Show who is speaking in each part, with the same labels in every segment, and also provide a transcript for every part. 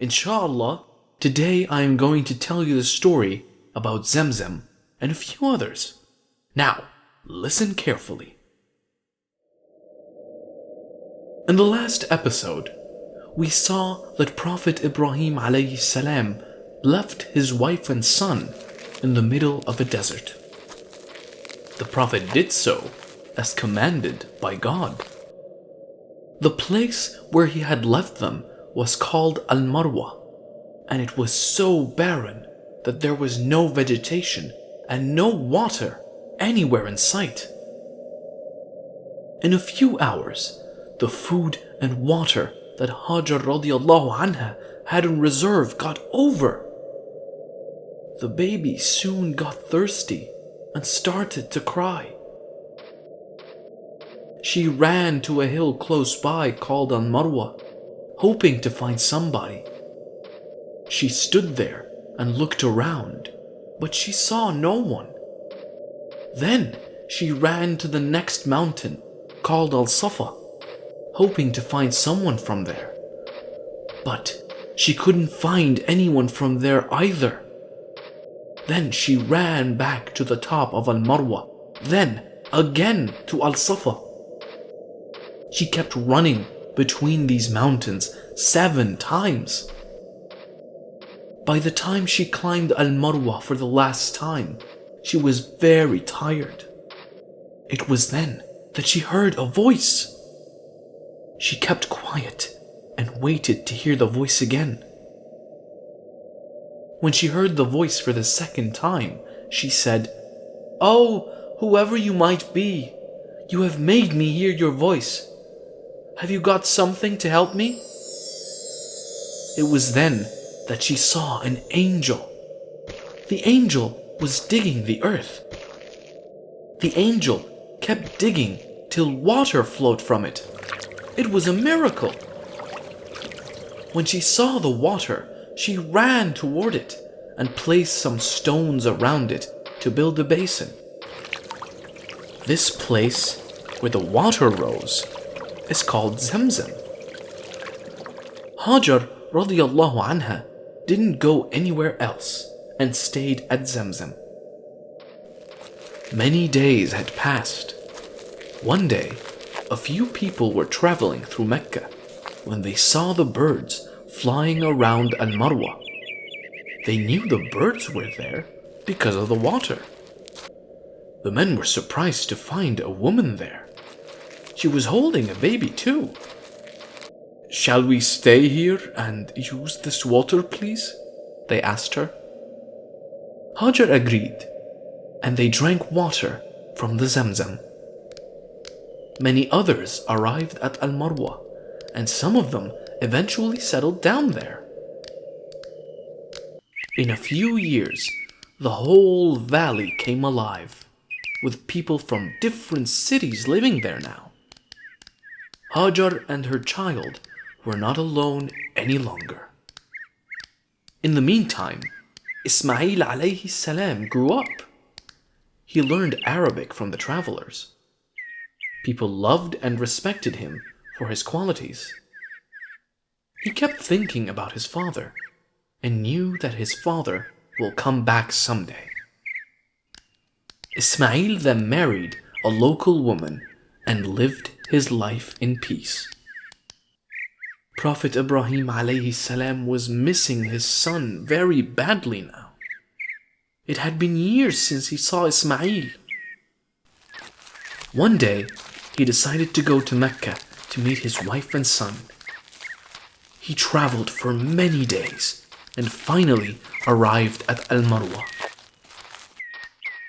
Speaker 1: Inshallah, today I am going to tell you the story about Zamzam and a few others. Now, listen carefully. In the last episode, we saw that Prophet Ibrahim alayhi salam left his wife and son in the middle of a desert. The Prophet did so as commanded by God. The place where he had left them was called Al-Marwa, and it was so barren that there was no vegetation and no water anywhere in sight. In a few hours, the food and water that Hajar radiallahu anha had in reserve got over. The baby soon got thirsty and started to cry. She ran to a hill close by called Al-Marwa, hoping to find somebody. She stood there and looked around, but she saw no one. Then she ran to the next mountain called Al-Safa, hoping to find someone from there. But she couldn't find anyone from there either. Then she ran back to the top of Al-Marwa, then again to Al-Safa. She kept running between these mountains 7 times. By the time she climbed Al-Marwa for the last time, she was very tired. It was then that she heard a voice. She kept quiet and waited to hear the voice again. When she heard the voice for the second time, she said, "Oh, whoever you might be, you have made me hear your voice. Have you got something to help me?" It was then that she saw an angel. The angel was digging the earth. The angel kept digging till water flowed from it. It was a miracle. When she saw the water, she ran toward it and placed some stones around it to build a basin. This place where the water rose is called Zamzam. Hajar radiallahu anha didn't go anywhere else and stayed at Zamzam. Many days had passed. One day, a few people were traveling through Mecca when they saw the birds flying around Al-Marwa. They knew the birds were there because of the water. The men were surprised to find a woman there. She was holding a baby too. "Shall we stay here and use this water, please?" they asked her. Hajar agreed, and they drank water from the Zamzam. Many others arrived at Al-Marwa, and some of them eventually settled down there. In a few years, the whole valley came alive, with people from different cities living there now. Hajar and her child were not alone any longer. In the meantime, Ismail alayhi salam grew up. He learned Arabic from the travelers. People loved and respected him for his qualities. He kept thinking about his father and knew that his father will come back someday. Ismail then married a local woman and lived his life in peace. Prophet Ibrahim alayhi salam was missing his son very badly now. It had been years since he saw Ismail. One day, he decided to go to Mecca to meet his wife and son. He traveled for many days and finally arrived at Al-Marwa.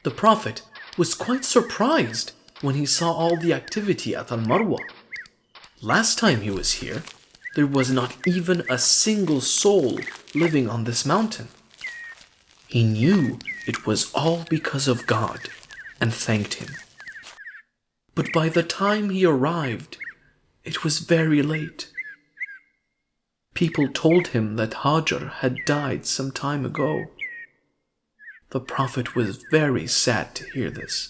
Speaker 1: The Prophet was quite surprised when he saw all the activity at Al-Marwa. Last time he was here, there was not even a single soul living on this mountain. He knew it was all because of God and thanked him. But by the time he arrived, it was very late. People told him that Hajar had died some time ago. The Prophet was very sad to hear this.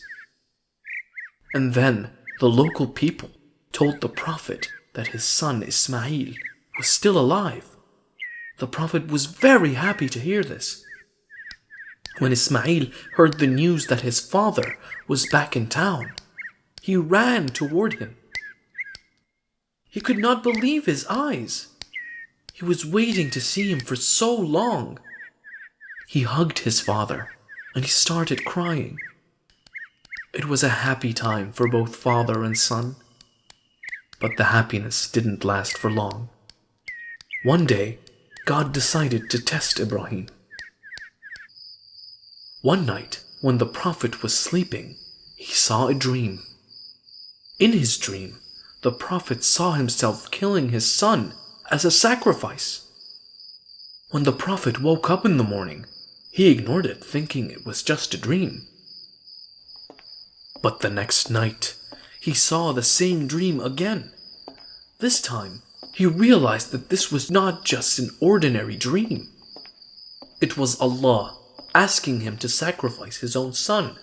Speaker 1: And then the local people told the Prophet that his son Ismail was still alive. The Prophet was very happy to hear this. When Ismail heard the news that his father was back in town, he ran toward him. He could not believe his eyes. He was waiting to see him for so long. He hugged his father and he started crying. It was a happy time for both father and son. But the happiness didn't last for long. One day, God decided to test Ibrahim. One night, when the Prophet was sleeping, he saw a dream. In his dream, the Prophet saw himself killing his son as a sacrifice. When the Prophet woke up in the morning, he ignored it, thinking it was just a dream. But the next night, he saw the same dream again. This time, he realized that this was not just an ordinary dream. It was Allah asking him to sacrifice his own son.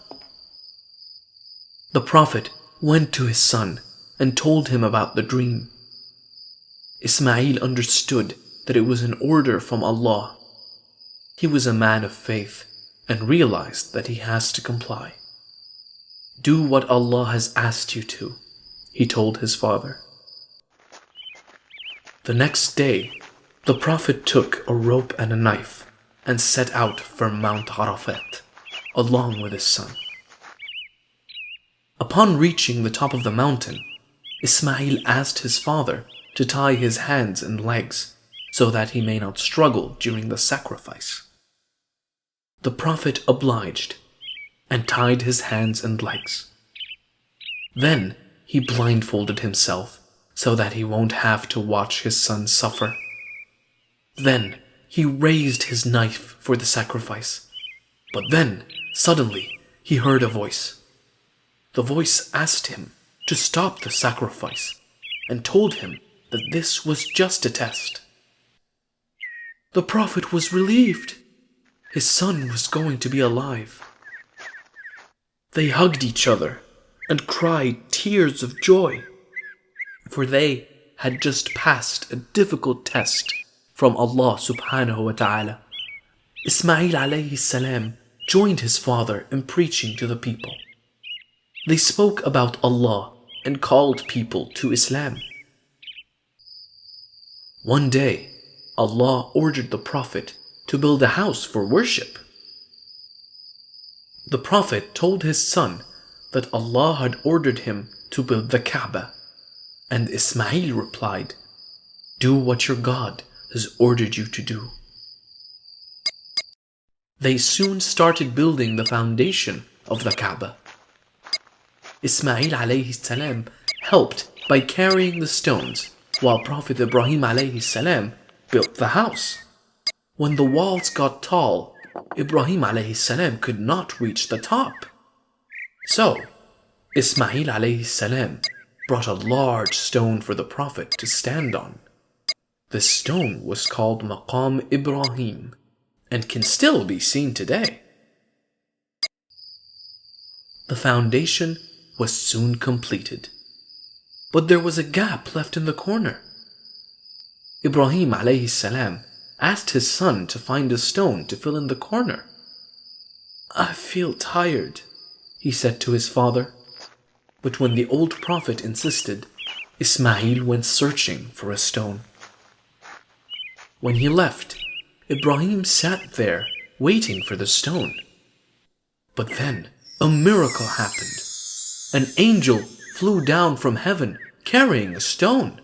Speaker 1: The Prophet went to his son and told him about the dream. Ismail understood that it was an order from Allah. He was a man of faith and realized that he has to comply. Do what Allah has asked you to, he told his father. The next day, the Prophet took a rope and a knife and set out for Mount Arafat, along with his son. Upon reaching the top of the mountain, Ismail asked his father to tie his hands and legs so that he may not struggle during the sacrifice. The Prophet obliged and tied his hands and legs. Then he blindfolded himself so that he won't have to watch his son suffer. Then he raised his knife for the sacrifice. But then, suddenly, he heard a voice. The voice asked him to stop the sacrifice and told him that this was just a test. The Prophet was relieved. His son was going to be alive. They hugged each other and cried tears of joy, for they had just passed a difficult test from Allah subhanahu wa ta'ala. Ismail alayhi salam joined his father in preaching to the people. They spoke about Allah and called people to Islam. One day, Allah ordered the Prophet to build a house for worship. The Prophet told his son that Allah had ordered him to build the Kaaba, and Ismail replied, "Do what your God has ordered you to do." They soon started building the foundation of the Kaaba. Ismail alayhi salam helped by carrying the stones, while Prophet Ibrahim alayhi salam built the house. When the walls got tall, Ibrahim alayhi salam could not reach the top. So, Ismail alayhi salam brought a large stone for the Prophet to stand on. This stone was called Maqam Ibrahim and can still be seen today. The foundation was soon completed, but there was a gap left in the corner. Ibrahim alayhi salam asked his son to find a stone to fill in the corner. "I feel tired," he said to his father. But when the old Prophet insisted, Ismail went searching for a stone. When he left, Ibrahim sat there waiting for the stone. But then a miracle happened. An angel flew down from heaven carrying a stone.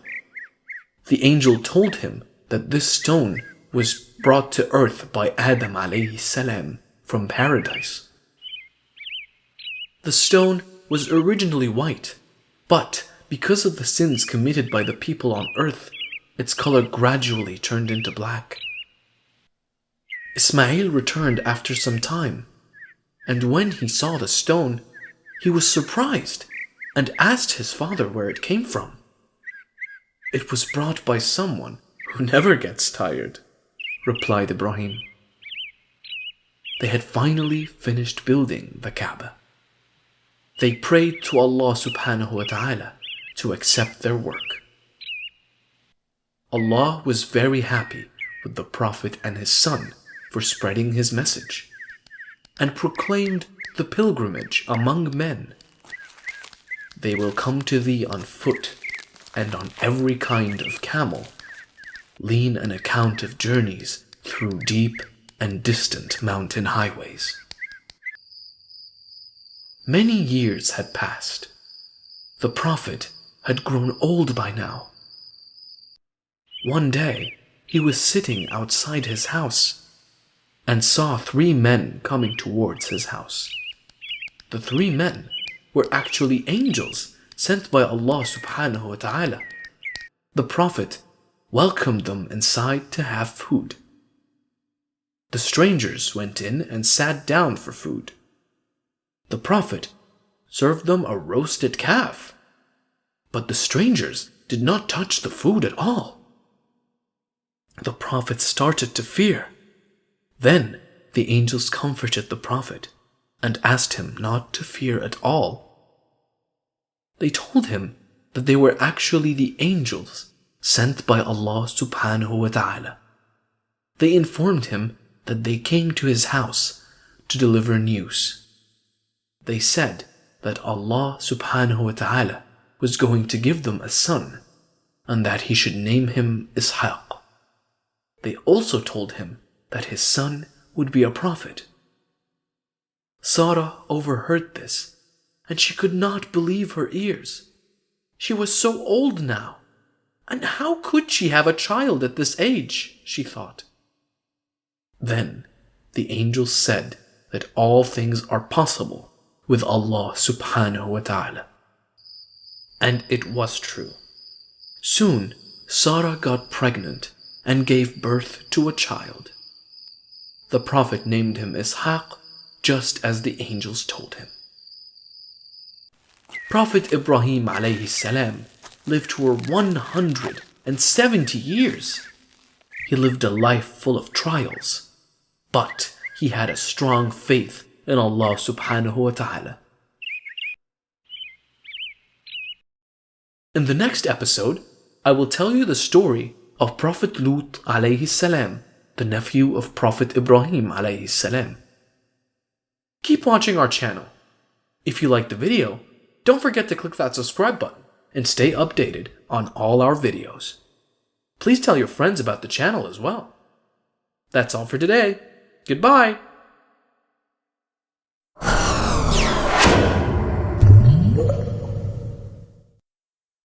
Speaker 1: The angel told him that this stone was brought to earth by Adam alayhi salam from paradise. The stone was originally white, but because of the sins committed by the people on earth, its color gradually turned into black. Ismail returned after some time, and when he saw the stone, he was surprised and asked his father where it came from. "It was brought by someone who never gets tired," replied Ibrahim. They had finally finished building the Kaaba. They prayed to Allah subhanahu wa ta'ala to accept their work. Allah was very happy with the Prophet and his son for spreading his message, and proclaimed the pilgrimage among men. They will come to thee on foot and on every kind of camel, lean an account of journeys through deep and distant mountain highways. Many years had passed. The Prophet had grown old by now. One day, he was sitting outside his house and saw 3 men coming towards his house. The 3 men were actually angels sent by Allah subhanahu wa ta'ala. The Prophet welcomed them inside to have food. The strangers went in and sat down for food. The Prophet served them a roasted calf, but the strangers did not touch the food at all. The Prophet started to fear. Then the angels comforted the Prophet and asked him not to fear at all. They told him that they were actually the angels sent by Allah subhanahu wa ta'ala. They informed him that they came to his house to deliver news. They said that Allah subhanahu wa ta'ala was going to give them a son and that he should name him Ishaq. They also told him that his son would be a prophet. Sarah overheard this, and she could not believe her ears. She was so old now, and how could she have a child at this age, she thought. Then the angels said that all things are possible with Allah subhanahu wa ta'ala. And it was true. Soon, Sarah got pregnant and gave birth to a child. The Prophet named him Ishaq, just as the angels told him. Prophet Ibrahim alayhi salam lived for 170 years. He lived a life full of trials, but he had a strong faith in Allah subhanahu wa ta'ala. In the next episode, I will tell you the story of Prophet Lut alayhi salam, the nephew of Prophet Ibrahim alayhi salam. Keep watching our channel. If you liked the video, don't forget to click that subscribe button and stay updated on all our videos. Please tell your friends about the channel as well. That's all for today. Goodbye.